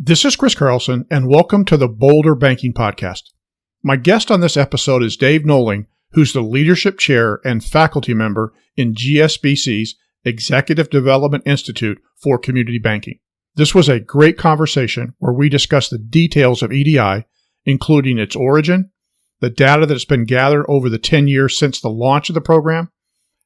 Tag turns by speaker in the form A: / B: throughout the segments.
A: This is Chris Carlson, and welcome to the Bolder Banking Podcast. My guest on this episode is Dave Nowling, who's the Leadership Chair and faculty member in GSBC's Executive Development Institute for Community Banking. This was a great conversation where we discussed the details of EDI, including its origin, the data that's been gathered over the 10 years since the launch of the program,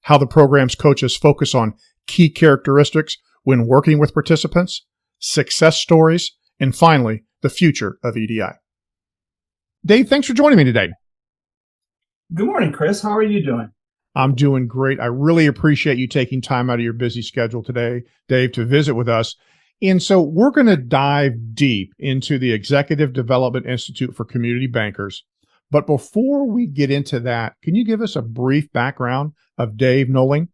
A: how the program's coaches focus on key characteristics when working with participants, success stories, and finally, the future of EDI. Dave, thanks for joining me today.
B: Good morning, Chris. How are you doing?
A: I'm doing great. I really appreciate you taking time out of your busy schedule today, Dave, to visit with us. And so we're going to dive deep into the Executive Development Institute for Community Bankers. But before we get into that, can you give us a brief background of Dave Nowling?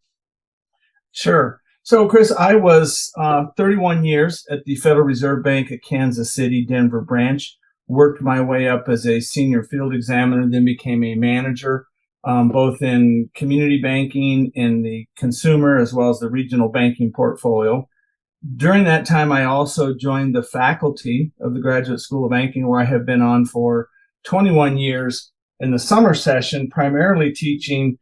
B: Sure. So, Chris, I was 31 years at the Federal Reserve Bank at Kansas City, Denver branch, worked my way up as a senior field examiner, then became a manager, both in community banking, in the consumer, as well as the regional banking portfolio. During that time, I also joined the faculty of the Graduate School of Banking, where I have been on for 21 years in the summer session, primarily teaching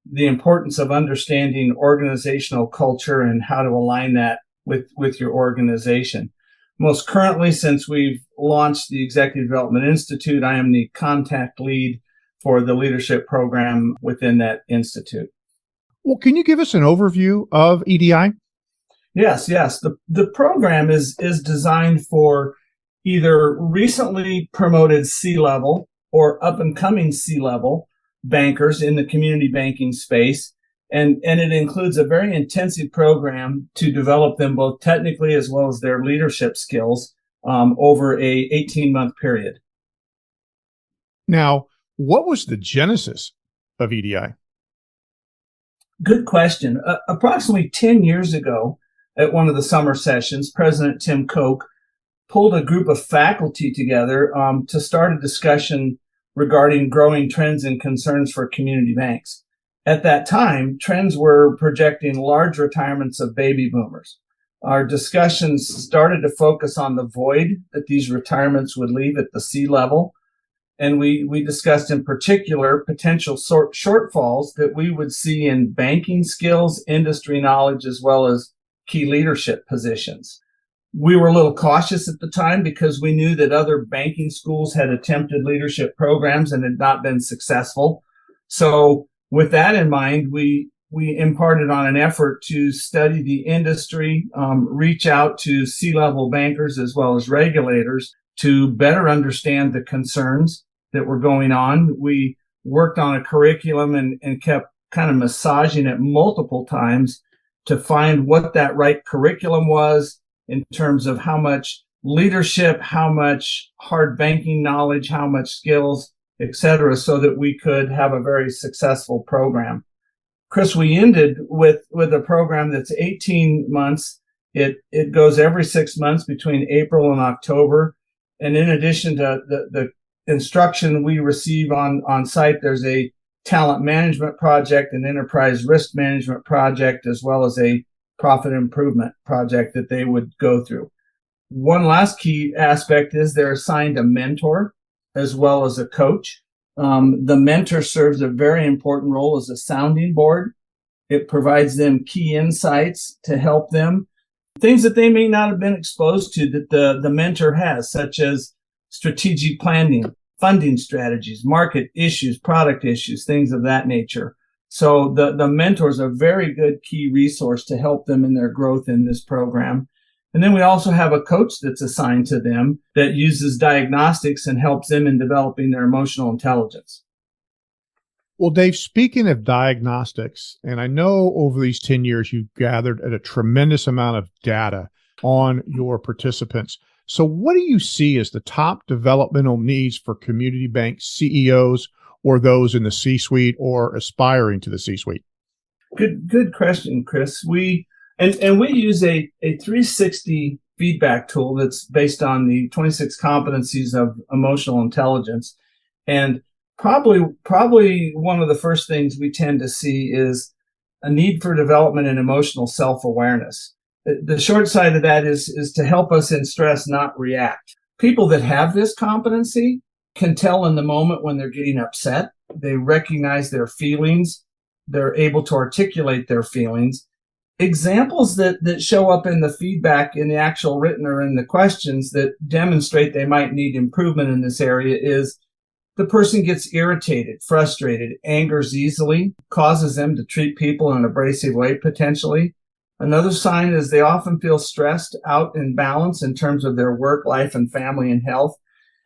B: the importance of understanding organizational culture and how to align that with your organization. Most currently, since we've launched the Executive Development Institute, I am the contact lead for the leadership program within that institute.
A: Well, can you give us an overview of EDI?
B: Yes. The program is designed for either recently promoted C-level or up-and-coming C-level bankers in the community banking space. And it includes a very intensive program to develop them both technically as well as their leadership skills over a 18-month period.
A: Now, what was the genesis of EDI?
B: Good question. Approximately 10 years ago, at one of the summer sessions, President Tim Koch pulled a group of faculty together to start a discussion regarding growing trends and concerns for community banks. At that time, trends were projecting large retirements of baby boomers. Our discussions started to focus on the void that these retirements would leave at the C level. And we discussed in particular potential shortfalls that we would see in banking skills, industry knowledge, as well as key leadership positions. We were a little cautious at the time because we knew that other banking schools had attempted leadership programs and had not been successful. So with that in mind, we imparted on an effort to study the industry, reach out to C-level bankers as well as regulators to better understand the concerns that were going on. We worked on a curriculum and kept kind of massaging it multiple times to find what that right curriculum was in terms of how much leadership, how much hard banking knowledge, how much skills, et cetera, so that we could have a very successful program. Chris, we ended with a program that's 18 months. It goes every 6 months between April and October. And in addition to the instruction we receive on site, there's a talent management project, an enterprise risk management project, as well as a profit improvement project that they would go through. One last key aspect is they're assigned a mentor as well as a coach. The mentor serves a very important role as a sounding board. It provides them key insights to help them, things that they may not have been exposed to that the mentor has, such as strategic planning, funding strategies, market issues, product issues, things of that nature. So the mentor is a very good key resource to help them in their growth in this program. And then we also have a coach that's assigned to them that uses diagnostics and helps them in developing their emotional intelligence.
A: Well, Dave, speaking of diagnostics, and I know over these 10 years, you've gathered a tremendous amount of data on your participants. So what do you see as the top developmental needs for community bank CEOs or those in the C-suite or aspiring to the C-suite?
B: Good question, Chris. We use a 360 feedback tool that's based on the 26 competencies of emotional intelligence. And probably one of the first things we tend to see is a need for development in emotional self-awareness. The short side of that is to help us in stress not react. People that have this competency can tell in the moment when they're getting upset. They recognize their feelings. They're able to articulate their feelings. Examples that show up in the feedback in the actual written or in the questions that demonstrate they might need improvement in this area is the person gets irritated, frustrated, angers easily, causes them to treat people in an abrasive way potentially. Another sign is they often feel stressed, out in balance in terms of their work, life, and family and health.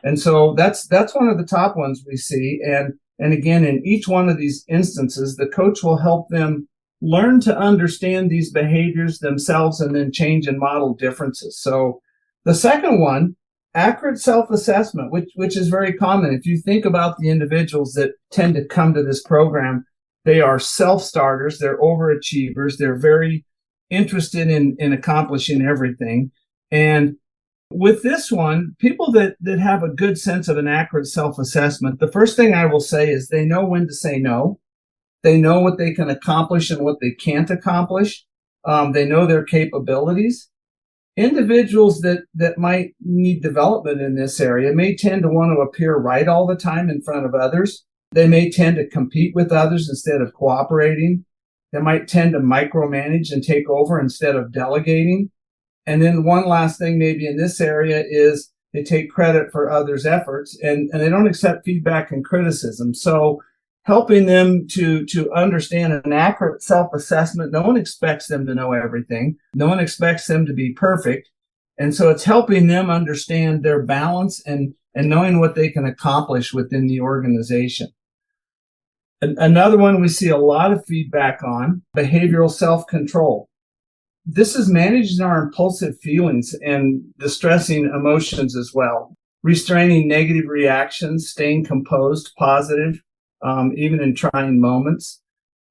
B: And so that's one of the top ones we see. And again, in each one of these instances, the coach will help them learn to understand these behaviors themselves and then change and model differences. So the second one, accurate self-assessment, which is very common. If you think about the individuals that tend to come to this program, they are self-starters, they're overachievers, they're very interested in accomplishing everything. And with this one, people that have a good sense of an accurate self-assessment, the first thing I will say is they know when to say no. They know what they can accomplish and what they can't accomplish. They know their capabilities. Individuals that might need development in this area may tend to want to appear right all the time in front of others. They may tend to compete with others instead of cooperating. They might tend to micromanage and take over instead of delegating. And then one last thing maybe in this area is they take credit for others' efforts and they don't accept feedback and criticism. So helping them to understand an accurate self-assessment. No one expects them to know everything. No one expects them to be perfect. And so it's helping them understand their balance and knowing what they can accomplish within the organization. Another one we see a lot of feedback on, behavioral self-control. This is managing our impulsive feelings and distressing emotions as well, restraining negative reactions, staying composed, positive, even in trying moments.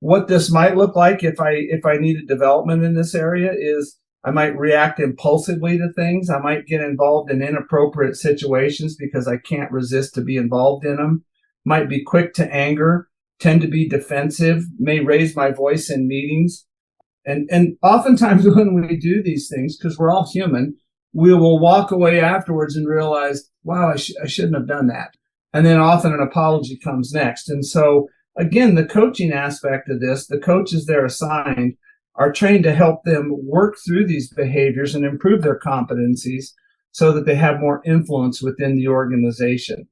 B: What this might look like if I needed development in this area is I might react impulsively to things. I might get involved in inappropriate situations because I can't resist to be involved in them. Might be quick to anger, tend to be defensive, may raise my voice in meetings. And oftentimes when we do these things, because we're all human, we will walk away afterwards and realize, wow, I shouldn't have done that. And then often an apology comes next. And so, again, the coaching aspect of this, the coaches they're assigned are trained to help them work through these behaviors and improve their competencies so that they have more influence within the organization.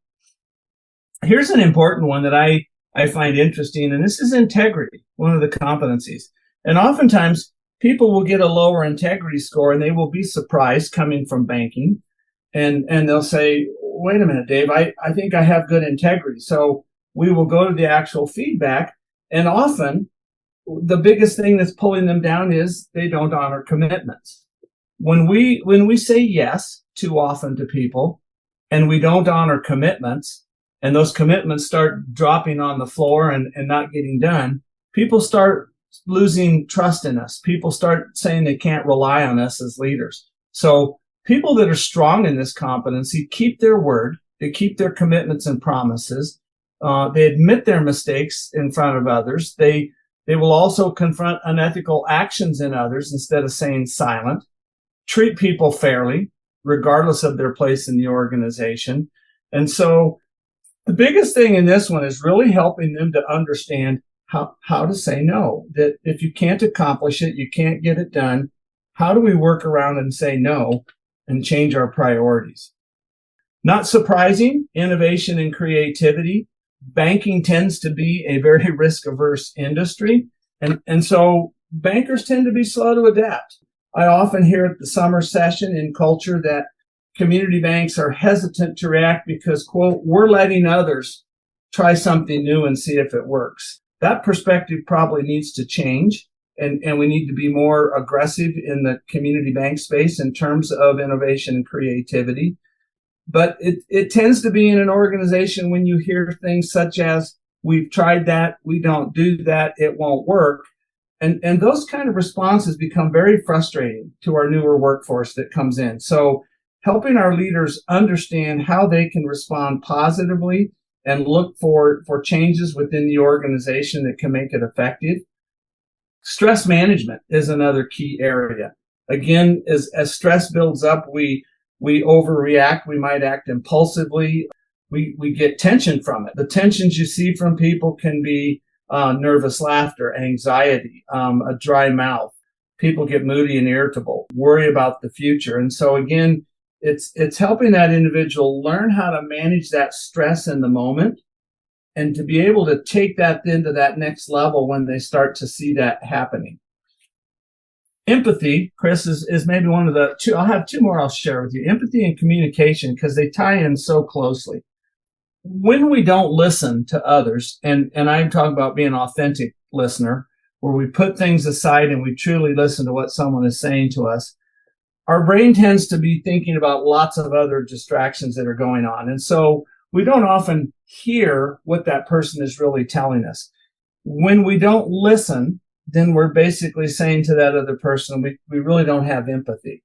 B: Here's an important one that I find interesting, and this is integrity, one of the competencies. And oftentimes, people will get a lower integrity score, and they will be surprised coming from banking. And they'll say, wait a minute, Dave, I think I have good integrity. So we will go to the actual feedback. And often, the biggest thing that's pulling them down is they don't honor commitments. When we say yes too often to people, and we don't honor commitments, and those commitments start dropping on the floor and not getting done, people start losing trust in us. People start saying they can't rely on us as leaders. So people that are strong in this competency keep their word. They keep their commitments and promises. They admit their mistakes in front of others. They will also confront unethical actions in others instead of staying silent. Treat people fairly, regardless of their place in the organization. And so the biggest thing in this one is really helping them to understand how to say no, that if you can't accomplish it, you can't get it done. How do we work around and say no and change our priorities? Not surprising, innovation and creativity. Banking tends to be a very risk-averse industry. And so bankers tend to be slow to adapt. I often hear at the summer session in culture that community banks are hesitant to react because, quote, we're letting others try something new and see if it works. That perspective probably needs to change, and we need to be more aggressive in the community bank space in terms of innovation and creativity. But it tends to be in an organization when you hear things such as, we've tried that, we don't do that, it won't work. And those kind of responses become very frustrating to our newer workforce that comes in. So helping our leaders understand how they can respond positively and look for changes within the organization that can make it effective. Stress management is another key area. Again, as stress builds up, we overreact. We might act impulsively. We get tension from it. The tensions you see from people can be nervous laughter, anxiety, a dry mouth. People get moody and irritable, worry about the future. And so again, it's helping that individual learn how to manage that stress in the moment and to be able to take that then to that next level when they start to see that happening. Empathy, Chris, is maybe one of the two. I'll have two more I'll share with you. Empathy and communication, because they tie in so closely. When we don't listen to others, and I'm talking about being an authentic listener, where we put things aside and we truly listen to what someone is saying to us, our brain tends to be thinking about lots of other distractions that are going on. And so we don't often hear what that person is really telling us. When we don't listen, then we're basically saying to that other person, we really don't have empathy.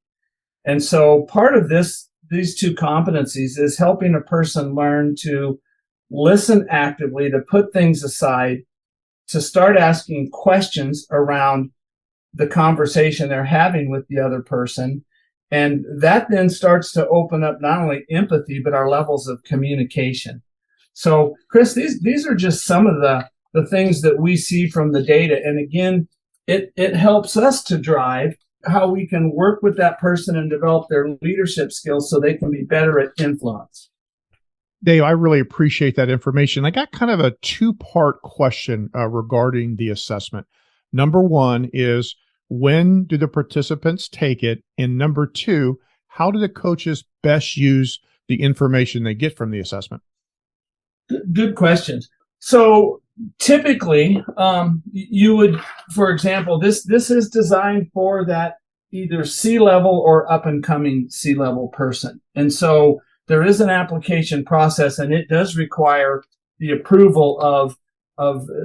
B: And so part of these two competencies is helping a person learn to listen actively, to put things aside, to start asking questions around the conversation they're having with the other person. And that then starts to open up not only empathy, but our levels of communication. So, Chris, these are just some of the things that we see from the data. And again, it helps us to drive how we can work with that person and develop their leadership skills so they can be better at influence.
A: Dave, I really appreciate that information. I got kind of a two-part question regarding the assessment. Number one is, when do the participants take it? And number two, how do the coaches best use the information they get from the assessment?
B: Good questions. So typically, you would, for example, this is designed for that either C-level or up-and-coming C-level person. And so there is an application process, and it does require the approval of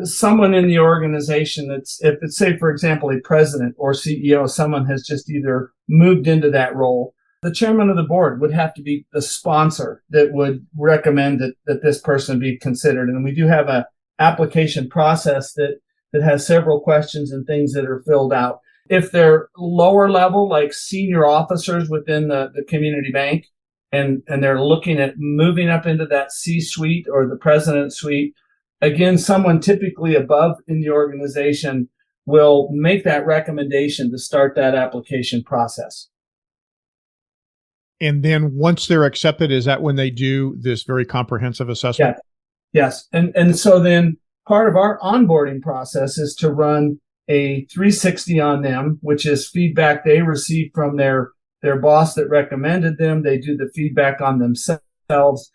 B: someone in the organization. That's, if it's, say, for example, a president or CEO, someone has just either moved into that role. The chairman of the board would have to be the sponsor that would recommend that this person be considered. And we do have an application process that has several questions and things that are filled out. If they're lower level, like senior officers within the community bank, and they're looking at moving up into that C-suite or the president's suite, again, someone typically above in the organization will make that recommendation to start that application process.
A: And then once they're accepted, is that when they do this very comprehensive assessment?
B: Yeah. Yes. And so then part of our onboarding process is to run a 360 on them, which is feedback they receive from their boss that recommended them. They do the feedback on themselves.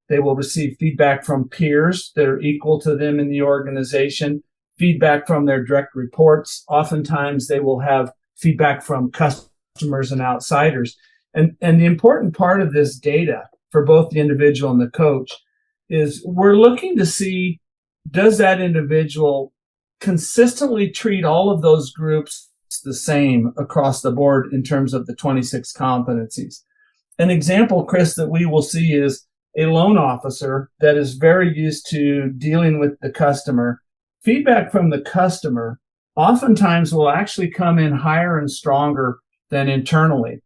B: They will receive feedback from peers that are equal to them in the organization, feedback from their direct reports. Oftentimes they will have feedback from customers and outsiders. And the important part of this data for both the individual and the coach is we're looking to see, does that individual consistently treat all of those groups the same across the board in terms of the 26 competencies. An example, Chris, that we will see is a loan officer that is very used to dealing with the customer. Feedback from the customer oftentimes will actually come in higher and stronger than internally.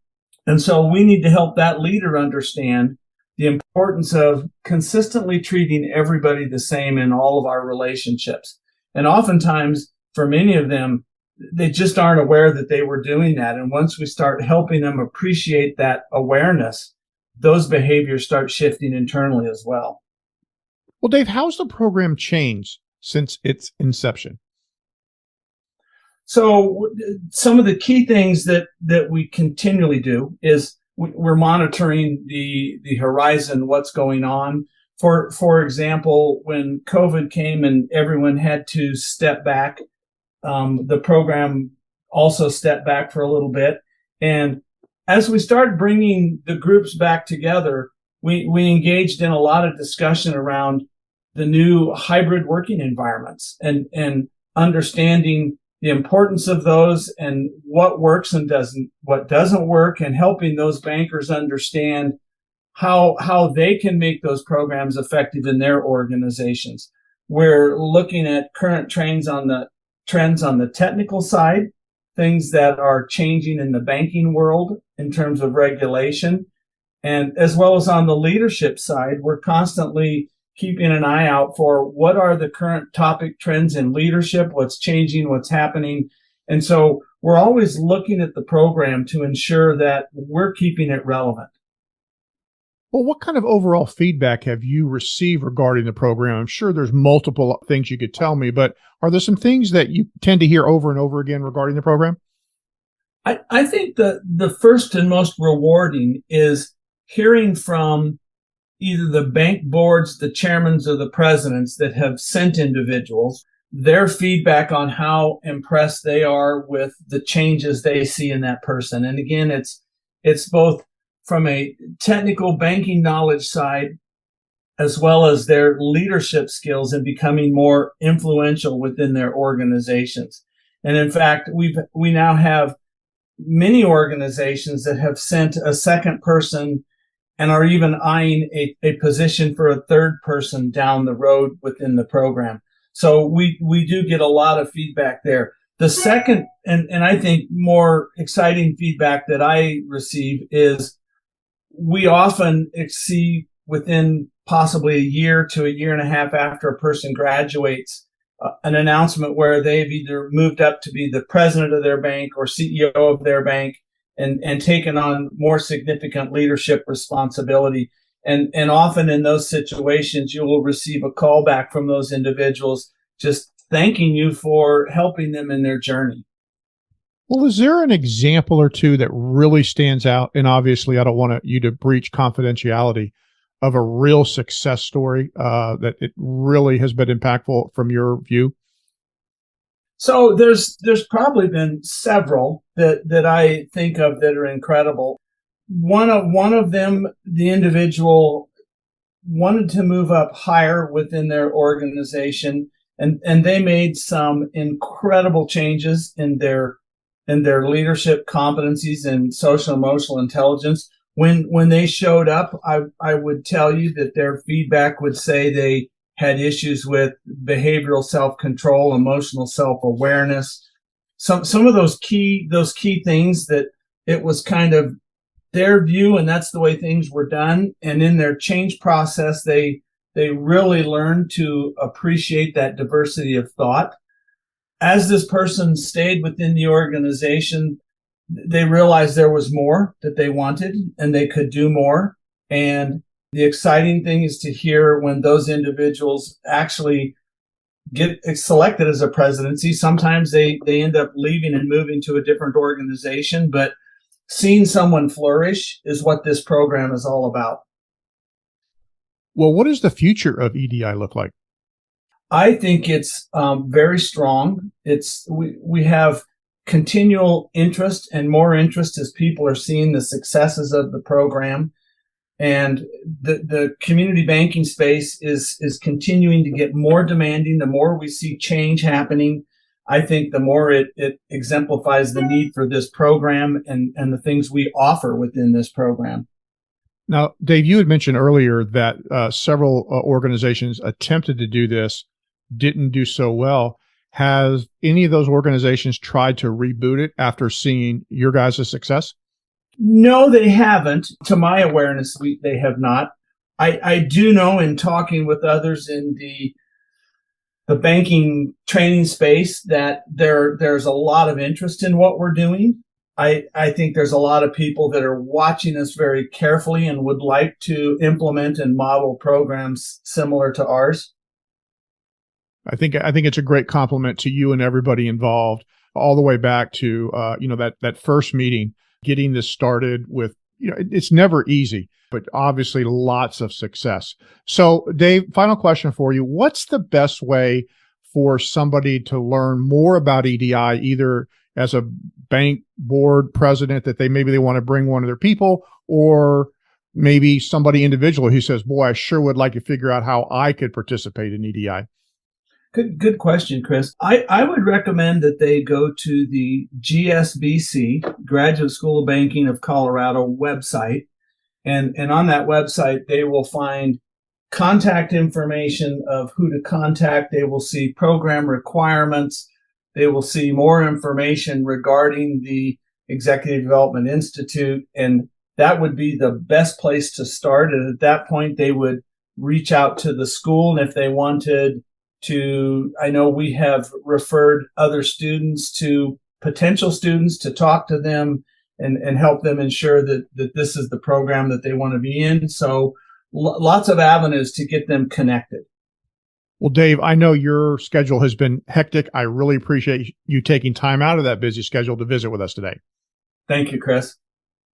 B: And so we need to help that leader understand the importance of consistently treating everybody the same in all of our relationships. And oftentimes, for many of them, they just aren't aware that they were doing that. And once we start helping them appreciate that awareness, those behaviors start shifting internally as well.
A: Well, Dave, how's the program changed since its inception?
B: So some of the key things that we continually do is we're monitoring the horizon, what's going on. For example, when COVID came and everyone had to step back, the program also stepped back for a little bit. And as we started bringing the groups back together, we engaged in a lot of discussion around the new hybrid working environments and understanding the importance of those and what works and what doesn't work, and helping those bankers understand how they can make those programs effective in their organizations. We're looking at current trends on the technical side, things that are changing in the banking world in terms of regulation. And as well as on the leadership side, we're constantly keeping an eye out for what are the current topic trends in leadership, what's changing, what's happening. And so we're always looking at the program to ensure that we're keeping it relevant.
A: Well, what kind of overall feedback have you received regarding the program? I'm sure there's multiple things you could tell me, but are there some things that you tend to hear over and over again regarding the program?
B: I think the first and most rewarding is hearing from either the bank boards, the chairmans, or the presidents that have sent individuals, their feedback on how impressed they are with the changes they see in that person. And again, it's both from a technical banking knowledge side as well as their leadership skills in becoming more influential within their organizations. And in fact, we now have many organizations that have sent a second person and are even eyeing a position for a third person down the road within the program. So we do get a lot of feedback there. The second, and I think more exciting feedback that I receive is we often see within possibly a year to a year and a half after a person graduates, an announcement where they've either moved up to be the president of their bank or CEO of their bank and taken on more significant leadership responsibility. And often in those situations, you will receive a call back from those individuals just thanking you for helping them in their journey.
A: Well, is there an example or two that really stands out? And obviously, I don't want you to breach confidentiality of a real success story that it really has been impactful from your view.
B: So there's probably been several that I think of that are incredible. One of them, the individual wanted to move up higher within their organization, and they made some incredible changes in their leadership competencies and social emotional intelligence. When they showed up, I would tell you that their feedback would say they had issues with behavioral self-control, emotional self-awareness, some of those key things that it was kind of their view, and that's the way things were done. And in their change process, they really learned to appreciate that diversity of thought. As this person stayed within the organization, they realized there was more that they wanted and they could do more. And the exciting thing is to hear when those individuals actually get selected as a presidency. Sometimes they end up leaving and moving to a different organization, but seeing someone flourish is what this program is all about.
A: Well, what does the future of EDI look like?
B: I think it's very strong. We have continual interest and more interest as people are seeing the successes of the program. And the community banking space is continuing to get more demanding. The more we see change happening, I think the more it exemplifies the need for this program and the things we offer within this program.
A: Now, Dave, you had mentioned earlier that several organizations attempted to do this, didn't do so well. Has any of those organizations tried to reboot it after seeing your guys' success?
B: No, they haven't. To my awareness, they have not. I do know in talking with others in the banking training space that there's a lot of interest in what we're doing. I think there's a lot of people that are watching us very carefully and would like to implement and model programs similar to ours.
A: I think it's a great compliment to you and everybody involved, all the way back to that first meeting, getting this started with. It's never easy, but obviously lots of success. So, Dave, final question for you: what's the best way for somebody to learn more about EDI, either as a bank board president that maybe they want to bring one of their people, or maybe somebody individual who says, "Boy, I sure would like to figure out how I could participate in EDI."
B: Good question, Chris. I would recommend that they go to the GSBC, Graduate School of Banking of Colorado website. And on that website, they will find contact information of who to contact. They will see program requirements. they will see more information regarding the Executive Development Institute, and that would be the best place to start. And at that point, they would reach out to the school. And if they wanted to, I know we have referred other students to potential students to talk to them and help them ensure that this is the program that they want to be in. So lots of avenues to get them connected.
A: Well, Dave, I know your schedule has been hectic. I really appreciate you taking time out of that busy schedule to visit with us today.
B: Thank you, Chris.